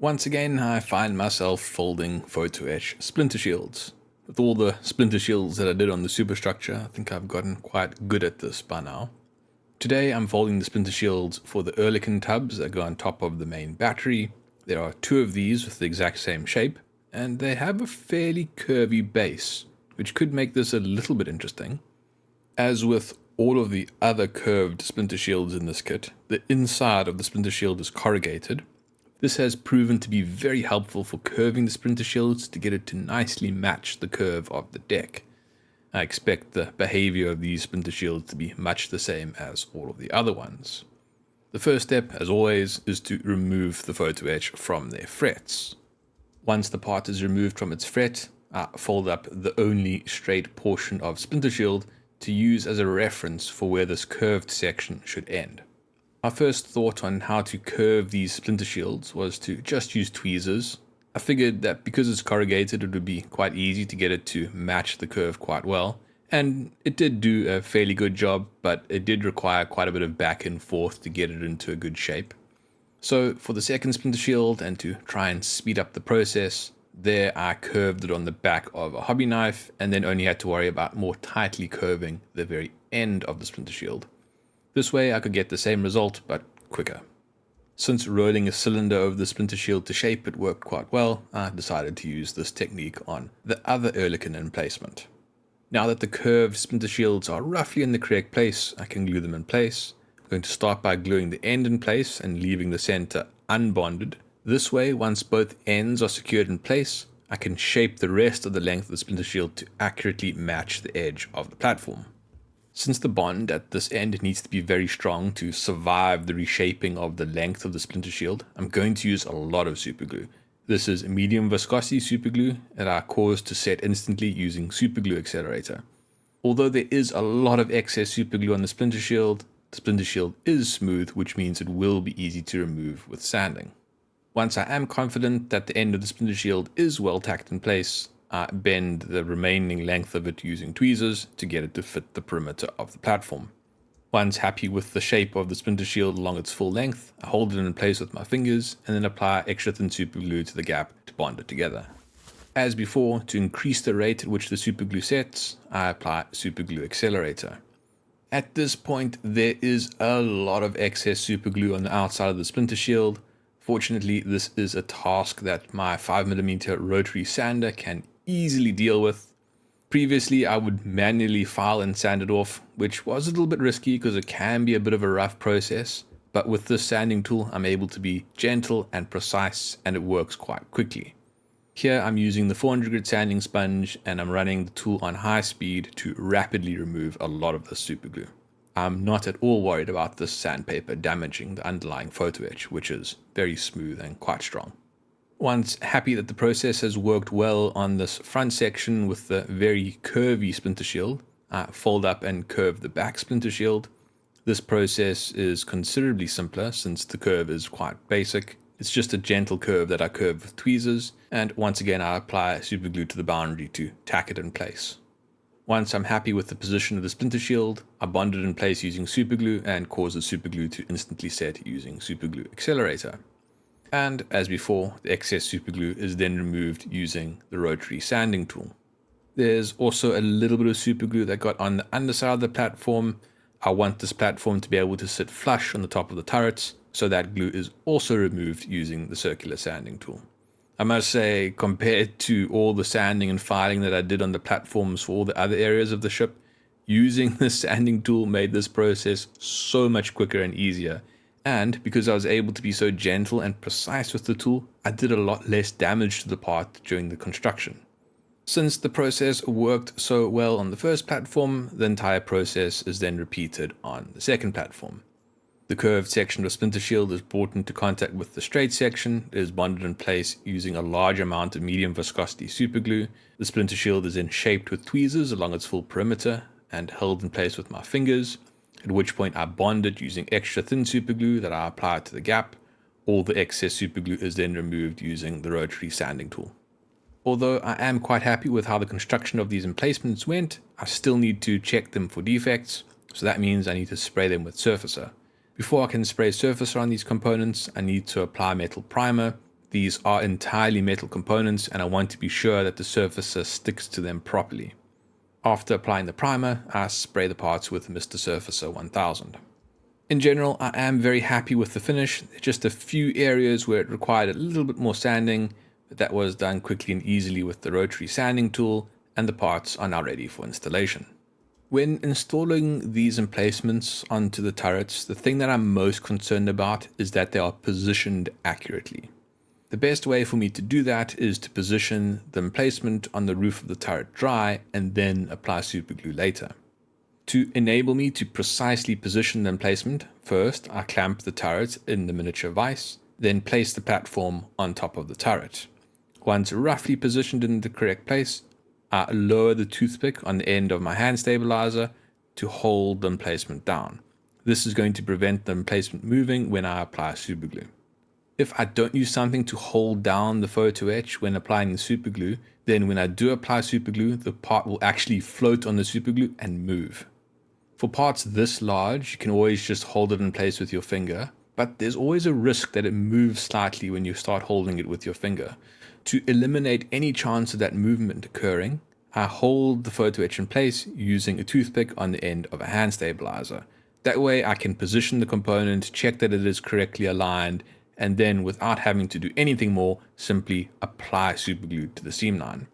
Once again, I find myself folding photo etch Splinter Shields. With all the Splinter Shields that I did on the superstructure, I think I've gotten quite good at this by now. Today I'm folding the Splinter Shields for the Oerlikon tubs that go on top of the main battery. There are two of these with the exact same shape, and they have a fairly curvy base, which could make this a little bit interesting. As with all of the other curved Splinter Shields in this kit, the inside of the Splinter Shield is corrugated. This has proven to be very helpful for curving the Splinter Shields to get it to nicely match the curve of the deck. I expect the behavior of these Splinter Shields to be much the same as all of the other ones. The first step, as always, is to remove the photo etch from their frets. Once the part is removed from its fret, I fold up the only straight portion of Splinter Shield to use as a reference for where this curved section should end. My first thought on how to curve these Splinter Shields was to just use tweezers. I figured that because it's corrugated it would be quite easy to get it to match the curve quite well, and it did do a fairly good job, but it did require quite a bit of back and forth to get it into a good shape. So for the second Splinter Shield, and to try and speed up the process, there I curved it on the back of a hobby knife and then only had to worry about more tightly curving the very end of the Splinter Shield. This way I could get the same result, but quicker. Since rolling a cylinder over the Splinter Shield to shape it worked quite well, I decided to use this technique on the other Oerlikon emplacement. Now that the curved Splinter Shields are roughly in the correct place, I can glue them in place. I'm going to start by gluing the end in place and leaving the center unbonded. This way, once both ends are secured in place, I can shape the rest of the length of the Splinter Shield to accurately match the edge of the platform. Since the bond at this end needs to be very strong to survive the reshaping of the length of the Splinter Shield, I'm going to use a lot of superglue. This is medium viscosity superglue that I caused to set instantly using Superglue Accelerator. Although there is a lot of excess superglue on the Splinter Shield is smooth, which means it will be easy to remove with sanding. Once I am confident that the end of the Splinter Shield is well tacked in place, I bend the remaining length of it using tweezers to get it to fit the perimeter of the platform. Once happy with the shape of the Splinter Shield along its full length, I hold it in place with my fingers and then apply extra thin superglue to the gap to bond it together. As before, to increase the rate at which the superglue sets, I apply Superglue Accelerator. At this point, there is a lot of excess superglue on the outside of the Splinter Shield. Fortunately, this is a task that my 5mm rotary sander can easily deal with. Previously, I would manually file and sand it off, which was a little bit risky because it can be a bit of a rough process, but with this sanding tool I'm able to be gentle and precise, and it works quite quickly. Here I'm using the 400 grit sanding sponge and I'm running the tool on high speed to rapidly remove a lot of the superglue. I'm not at all worried about this sandpaper damaging the underlying photo etch, which is very smooth and quite strong. Once happy that the process has worked well on this front section with the very curvy Splinter Shield, I fold up and curve the back Splinter Shield. This process is considerably simpler since the curve is quite basic. It's just a gentle curve that I curve with tweezers, and once again I apply superglue to the boundary to tack it in place. Once I'm happy with the position of the Splinter Shield, I bond it in place using superglue and cause the superglue to instantly set using Superglue Accelerator. And as before, the excess superglue is then removed using the rotary sanding tool. There's also a little bit of superglue that got on the underside of the platform. I want this platform to be able to sit flush on the top of the turrets, so that glue is also removed using the circular sanding tool. I must say, compared to all the sanding and filing that I did on the platforms for all the other areas of the ship, using the sanding tool made this process so much quicker and easier. And because I was able to be so gentle and precise with the tool, I did a lot less damage to the part during the construction. Since the process worked so well on the first platform, the entire process is then repeated on the second platform. The curved section of Splinter Shield is brought into contact with the straight section. It is bonded in place using a large amount of medium viscosity superglue. The Splinter Shield is then shaped with tweezers along its full perimeter and held in place with my fingers, at which point I bond it using extra thin superglue that I apply to the gap. All the excess superglue is then removed using the rotary sanding tool. Although I am quite happy with how the construction of these emplacements went, I still need to check them for defects, so that means I need to spray them with Surfacer. Before I can spray Surfacer on these components, I need to apply metal primer These are entirely metal components and I want to be sure that the surfacer sticks to them properly. After applying the primer, I spray the parts with Mr. Surfacer 1000. In general, I am very happy with the finish. There's just a few areas where it required a little bit more sanding, but that was done quickly and easily with the rotary sanding tool, and the parts are now ready for installation. When installing these emplacements onto the turrets, the thing that I'm most concerned about is that they are positioned accurately. The best way for me to do that is to position the emplacement on the roof of the turret dry and then apply superglue later. To enable me to precisely position the emplacement, first I clamp the turret in the miniature vise, then place the platform on top of the turret. Once roughly positioned in the correct place, I lower the toothpick on the end of my hand stabilizer to hold the emplacement down. This is going to prevent the emplacement moving when I apply superglue. If I don't use something to hold down the photo etch when applying the superglue, then when I do apply superglue, the part will actually float on the superglue and move. For parts this large, you can always just hold it in place with your finger, but there's always a risk that it moves slightly when you start holding it with your finger. To eliminate any chance of that movement occurring, I hold the photo etch in place using a toothpick on the end of a hand stabilizer. That way I can position the component, check that it is correctly aligned, and then without having to do anything more, simply apply superglue to the seam line.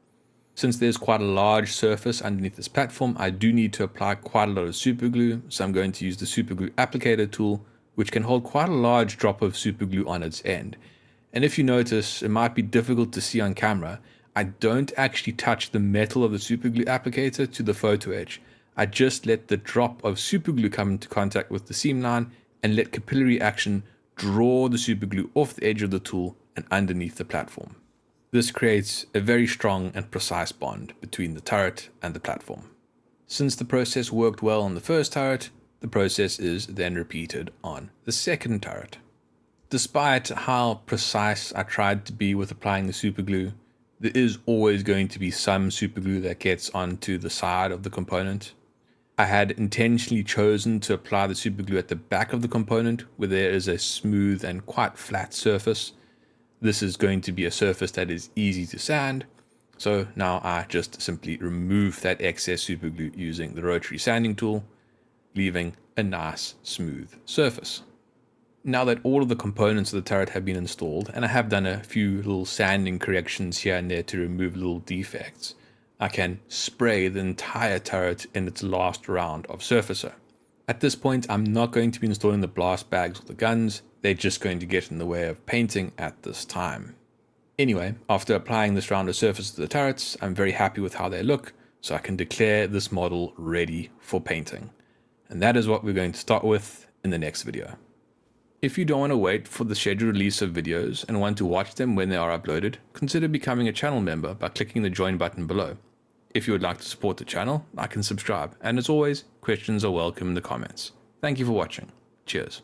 Since there's quite a large surface underneath this platform, I do need to apply quite a lot of superglue, so I'm going to use the superglue applicator tool, which can hold quite a large drop of superglue on its end. And if you notice, it might be difficult to see on camera, I don't actually touch the metal of the superglue applicator to the photo etch. I just let the drop of superglue come into contact with the seam line and let capillary action draw the superglue off the edge of the tool and underneath the platform. This creates a very strong and precise bond between the turret and the platform. Since the process worked well on the first turret, the process is then repeated on the second turret. Despite how precise I tried to be with applying the superglue, there is always going to be some superglue that gets onto the side of the component. I had intentionally chosen to apply the superglue at the back of the component where there is a smooth and quite flat surface. This is going to be a surface that is easy to sand, so now I just simply remove that excess superglue using the rotary sanding tool, leaving a nice smooth surface. Now that all of the components of the turret have been installed, and I have done a few little sanding corrections here and there to remove little defects, I can spray the entire turret in its last round of surfacer. At this point, I'm not going to be installing the blast bags or the guns, they're just going to get in the way of painting at this time. Anyway, after applying this round of surface to the turrets, I'm very happy with how they look, so I can declare this model ready for painting. And that is what we're going to start with in the next video. If you don't want to wait for the scheduled release of videos and want to watch them when they are uploaded, consider becoming a channel member by clicking the join button below. If you would like to support the channel, like and subscribe, and as always, questions are welcome in the comments. Thank you for watching. Cheers.